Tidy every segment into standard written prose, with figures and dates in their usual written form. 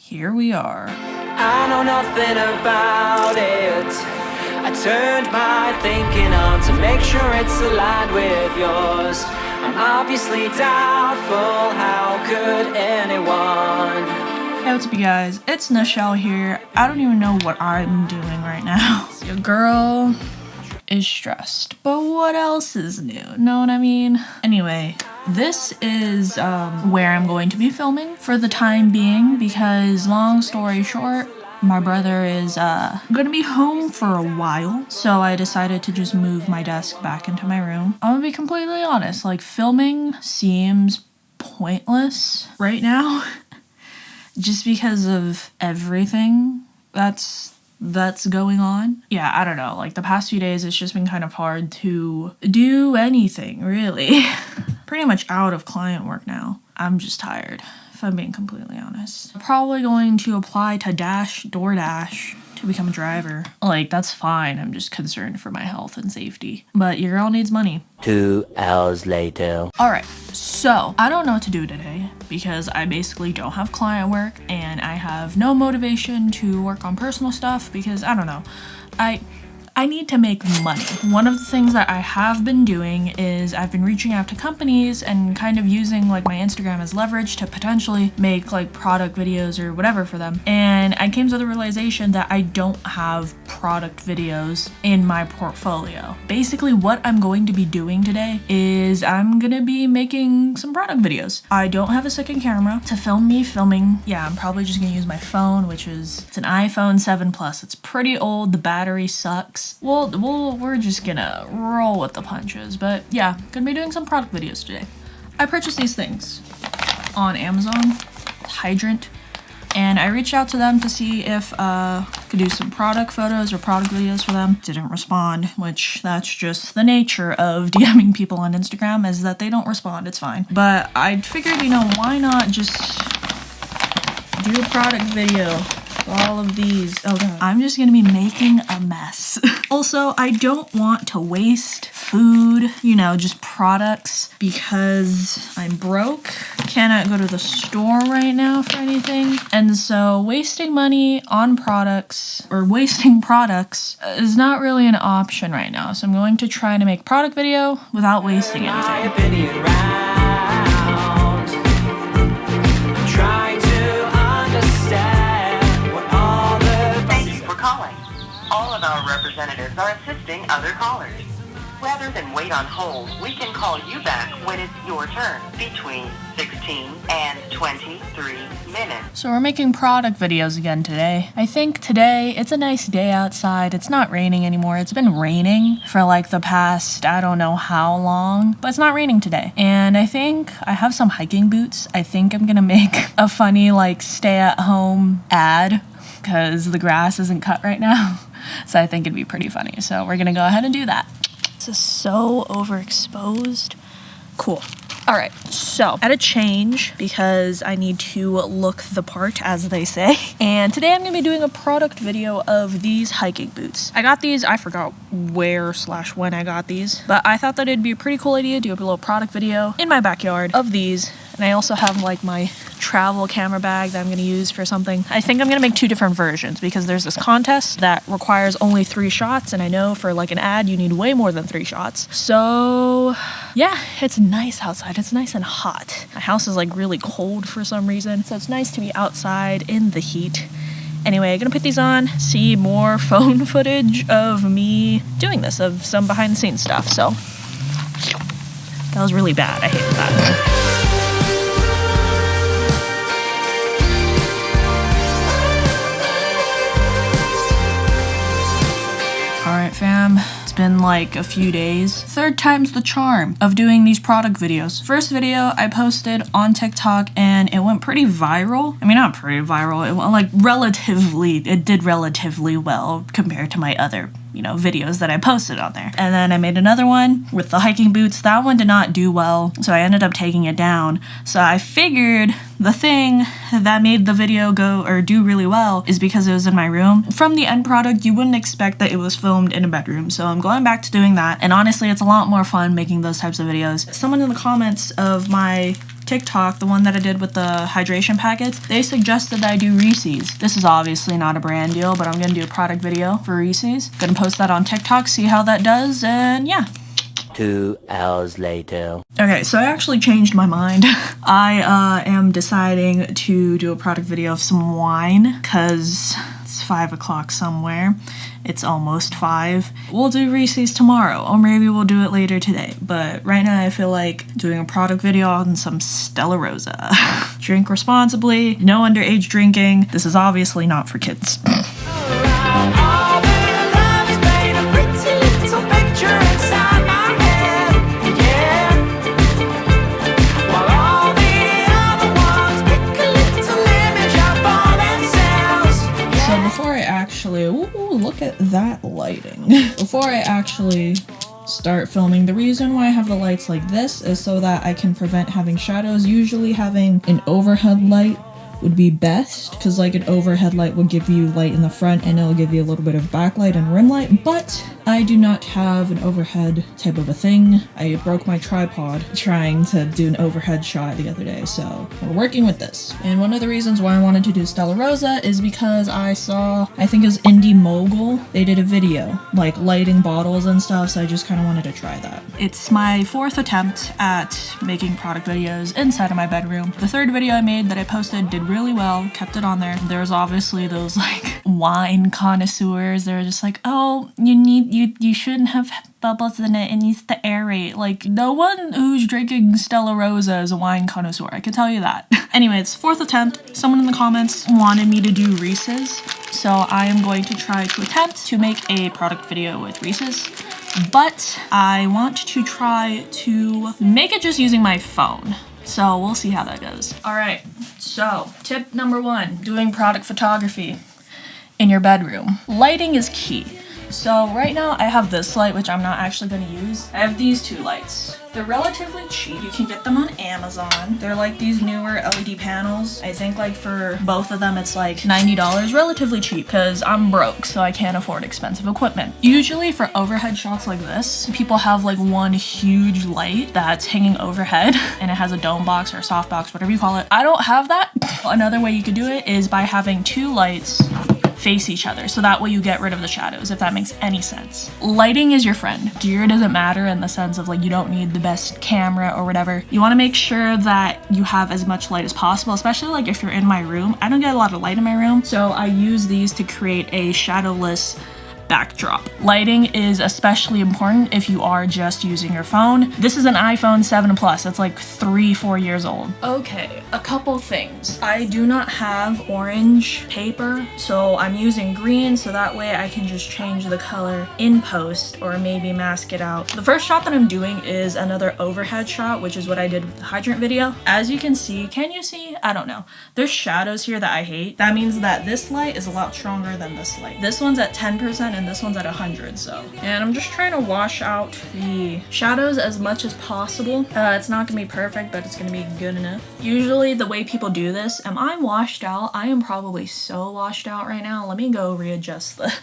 here we are. I know nothing about it. I turned my thinking on to make sure it's aligned with yours. I'm obviously doubtful, how could anyone? Hey, what's up you guys? It's Nichelle here. I don't even know what I'm doing right now. Your girl is stressed, but what else is new? Know what I mean? Anyway, this is where I'm going to be filming for the time being because long story short, my brother is gonna be home for a while, so I decided to just move my desk back into my room. I'm gonna be completely honest, like filming seems pointless right now just because of everything that's going on. Yeah, I don't know, like the past few days it's just been kind of hard to do anything really. Pretty much out of client work now. I'm just tired, if I'm being completely honest. I'm probably going to apply to DoorDash to become a driver. Like, that's fine. I'm just concerned for my health and safety. But your girl needs money. 2 hours later. Alright, so I don't know what to do today because I basically don't have client work and I have no motivation to work on personal stuff because, I don't know, I need to make money. One of the things that I have been doing is I've been reaching out to companies and kind of using like my Instagram as leverage to potentially make like product videos or whatever for them. And I came to the realization that I don't have product videos in my portfolio. Basically what I'm going to be doing today is I'm gonna be making some product videos. I don't have a second camera to film me filming. Yeah, I'm probably just gonna use my phone, which is, it's an iPhone 7 Plus. It's pretty old, the battery sucks. We're just gonna roll with the punches, but yeah, gonna be doing some product videos today. I purchased these things on Amazon, hydrant, and I reached out to them to see if I could do some product photos or product videos for them. Didn't respond, which that's just the nature of DMing people on Instagram, is that they don't respond, it's fine. But I figured, you know, why not just do a product video? All of these. Oh god. I'm just gonna be making a mess. Also, I don't want to waste food, you know, just products because I'm broke. Cannot go to the store right now for anything. And so wasting money on products or wasting products is not really an option right now. So I'm going to try to make product video without wasting anything. All of our representatives are assisting other callers. Rather than wait on hold, we can call you back when it's your turn, between 16 and 23 minutes. So we're making product videos again today. I think today, it's a nice day outside. It's not raining anymore. It's been raining for like the past, I don't know how long, but it's not raining today. And I think I have some hiking boots. I think I'm gonna make a funny like stay at home ad because the grass isn't cut right now. So I think it'd be pretty funny. So we're gonna go ahead and do that. This is so overexposed. Cool. All right, so I had a change because I need to look the part, as they say. And today I'm gonna be doing a product video of these hiking boots. I got these, I forgot where/when I got these, but I thought that it'd be a pretty cool idea to do a little product video in my backyard of these. And I also have like my travel camera bag that I'm gonna use for something. I think I'm gonna make 2 different versions because there's this contest that requires only 3 shots, and I know for like an ad you need way more than 3 shots. So yeah, it's nice outside. It's nice and hot. My house is like really cold for some reason, so it's nice to be outside in the heat. Anyway, I'm gonna put these on, see more phone footage of me doing this, of some behind the scenes stuff. So that was really bad. I hated that. Alright fam, it's been like a few days. 3rd time's the charm of doing these product videos. First video I posted on TikTok and it went pretty viral. I mean, not pretty viral, it went like it did relatively well compared to my other, you know, videos that I posted on there. And then I made another one with the hiking boots. That one did not do well, so I ended up taking it down. So I figured the thing that made the video go or do really well is because it was in my room. From the end product, you wouldn't expect that it was filmed in a bedroom. So I'm going back to doing that. And honestly, it's a lot more fun making those types of videos. Someone in the comments of my TikTok, the one that I did with the hydration packets, they suggested that I do Reese's. This is obviously not a brand deal, but I'm gonna do a product video for Reese's. Gonna post that on TikTok, see how that does, and yeah. 2 hours later. Okay, so I actually changed my mind. I am deciding to do a product video of some wine, because it's 5 o'clock somewhere. It's almost 5. We'll do Reese's tomorrow, or maybe we'll do it later today. But right now I feel like doing a product video on some Stella Rosa. Drink responsibly, no underage drinking. This is obviously not for kids. Ooh, look at that lighting. Before I actually start filming, the reason why I have the lights like this is so that I can prevent having shadows. Usually having an overhead light would be best, because like an overhead light will give you light in the front and it'll give you a little bit of backlight and rim light, but I do not have an overhead type of a thing. I broke my tripod trying to do an overhead shot the other day, so we're working with this. And one of the reasons why I wanted to do Stella Rosa is because I saw, I think it was Indie Mogul, they did a video like lighting bottles and stuff, so I just kind of wanted to try that. It's my 4th attempt at making product videos inside of my bedroom. The 3rd video I made that I posted did really well, kept it on there. There's obviously those like wine connoisseurs. They're just like, oh, you shouldn't have bubbles in it. It needs to aerate. Like, no one who's drinking Stella Rosa is a wine connoisseur. I can tell you that. Anyway, it's 4th attempt. Someone in the comments wanted me to do Reese's, so I am going to try to attempt to make a product video with Reese's. But I want to try to make it just using my phone. So we'll see how that goes. All right, so tip number 1, doing product photography in your bedroom. Lighting is key. So right now I have this light, which I'm not actually going to use. I have these 2 lights. They're relatively cheap. You can get them on Amazon. They're like these newer LED panels. I think like for both of them it's like $90, relatively cheap, because I'm broke, so I can't afford expensive equipment. Usually for overhead shots like this, people have like one huge light that's hanging overhead and it has a dome box or a soft box, whatever you call it. I don't have that. Another way you could do it is by having 2 lights face each other, so that way you get rid of the shadows, if that makes any sense. Lighting is your friend. Gear doesn't matter in the sense of like you don't need the best camera or whatever. You want to make sure that you have as much light as possible, especially like if you're in my room. I don't get a lot of light in my room, so I use these to create a shadowless backdrop. Lighting is especially important if you are just using your phone. This is an iPhone 7 Plus. It's like 3-4 years old. Okay, a couple things. I do not have orange paper, so I'm using green, so that way I can just change the color in post or maybe mask it out. The first shot that I'm doing is another overhead shot, which is what I did with the hydrant video. As you can see, can you see? I don't know. There's shadows here that I hate. That means that this light is a lot stronger than this light. This one's at 10% and this one's at 100, so. And I'm just trying to wash out the shadows as much as possible. It's not gonna be perfect, but it's gonna be good enough. Usually the way people do this, am I washed out? I am probably so washed out right now. Let me go readjust the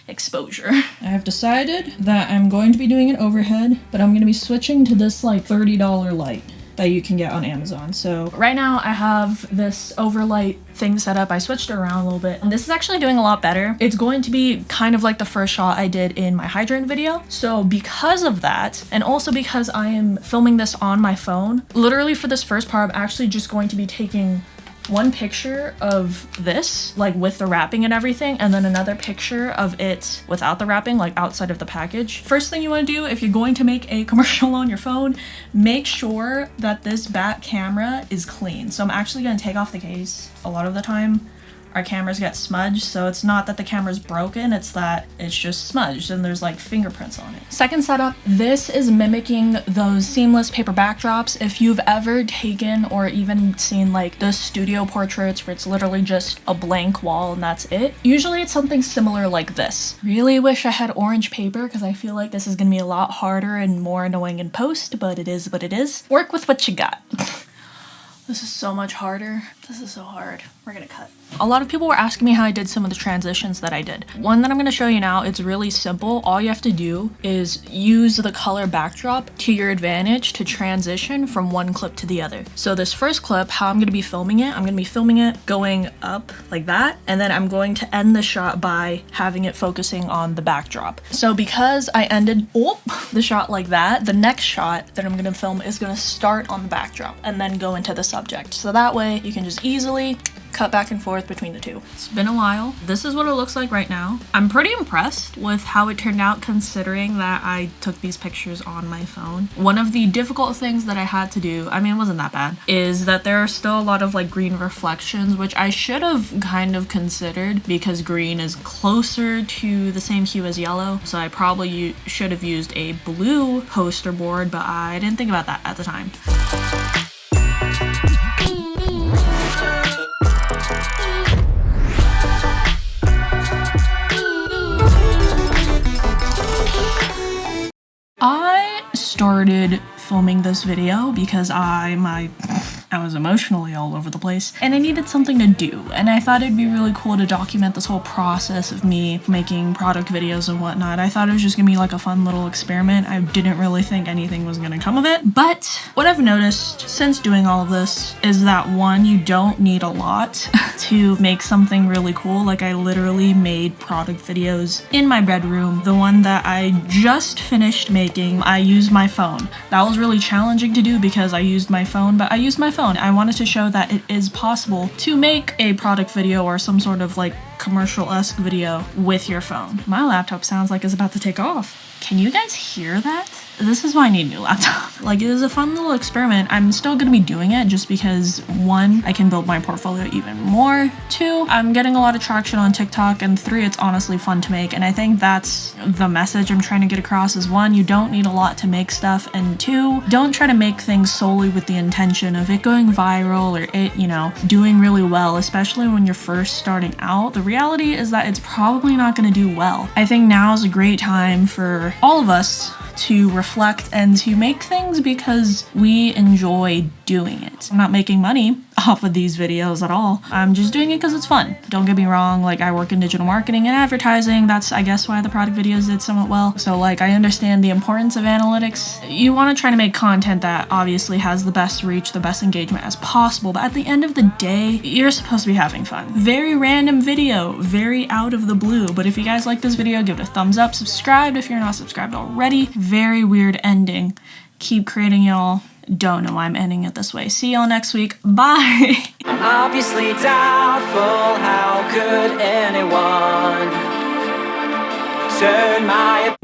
exposure. I have decided that I'm going to be doing an overhead, but I'm gonna be switching to this like $30 light that you can get on Amazon. So right now I have this overlight thing set up. I switched it around a little bit, and this is actually doing a lot better. It's going to be kind of like the first shot I did in my hydrant video. So because of that, and also because I am filming this on my phone, literally for this first part, I'm actually just going to be taking one picture of this, like with the wrapping and everything, and then another picture of it without the wrapping, like outside of the package. First thing you want to do if you're going to make a commercial on your phone, make sure that this back camera is clean. So I'm actually going to take off the case. A lot of the time our cameras get smudged, so it's not that the camera's broken, it's that it's just smudged and there's like fingerprints on it. Second setup, this is mimicking those seamless paper backdrops. If you've ever taken or even seen like the studio portraits where it's literally just a blank wall and that's it, usually it's something similar like this. Really wish I had orange paper because I feel like this is gonna be a lot harder and more annoying in post, but it is what it is. Work with what you got. This is so much harder. This is so hard. We're gonna cut. A lot of people were asking me how I did some of the transitions that I did. One that I'm gonna show you now, it's really simple. All you have to do is use the color backdrop to your advantage to transition from one clip to the other. So this first clip, how I'm gonna be filming it, I'm gonna be filming it going up like that, and then I'm going to end the shot by having it focusing on the backdrop. So because I ended the shot like that, the next shot that I'm gonna film is gonna start on the backdrop and then go into the subject. So that way you can just easily cut back and forth between the two. It's been a while. This is what it looks like right now. I'm pretty impressed with how it turned out considering that I took these pictures on my phone. One of the difficult things that I had to do, I mean, it wasn't that bad, is that there are still a lot of like green reflections, which I should have kind of considered because green is closer to the same hue as yellow. So I probably should have used a blue poster board, but I didn't think about that at the time. I started filming this video because I was emotionally all over the place and I needed something to do, and I thought it'd be really cool to document this whole process of me making product videos and whatnot. I thought it was just gonna be like a fun little experiment. I didn't really think anything was gonna come of it, but what I've noticed since doing all of this is that one, you don't need a lot to make something really cool. Like I literally made product videos in my bedroom. The one that I just finished making, I used my phone. That was really challenging to do because I used my phone, but I used my phone. I wanted to show that it is possible to make a product video or some sort of like commercial-esque video with your phone. My laptop sounds like it's about to take off. Can you guys hear that? This is why I need a new laptop. Like, it is a fun little experiment. I'm still gonna be doing it just because, one, I can build my portfolio even more. Two, I'm getting a lot of traction on TikTok. And three, it's honestly fun to make. And I think that's the message I'm trying to get across is one, you don't need a lot to make stuff. And two, don't try to make things solely with the intention of it going viral or it, you know, doing really well, especially when you're first starting out. The reality is that it's probably not gonna do well. I think now is a great time for all of us to reflect and to make things because we enjoy doing it. I'm not making money off of these videos at all. I'm just doing it because it's fun. Don't get me wrong, like I work in digital marketing and advertising. That's, I guess, why the product videos did somewhat well. So like I understand the importance of analytics. You want to try to make content that obviously has the best reach, the best engagement as possible, but at the end of the day, you're supposed to be having fun. Very random video, very out of the blue, but if you guys like this video, give it a thumbs up, subscribe if you're not subscribed already. Very weird ending. Keep creating, y'all. Don't know why I'm ending it this way. See y'all next week. Bye. I'm obviously doubtful, how could anyone turn my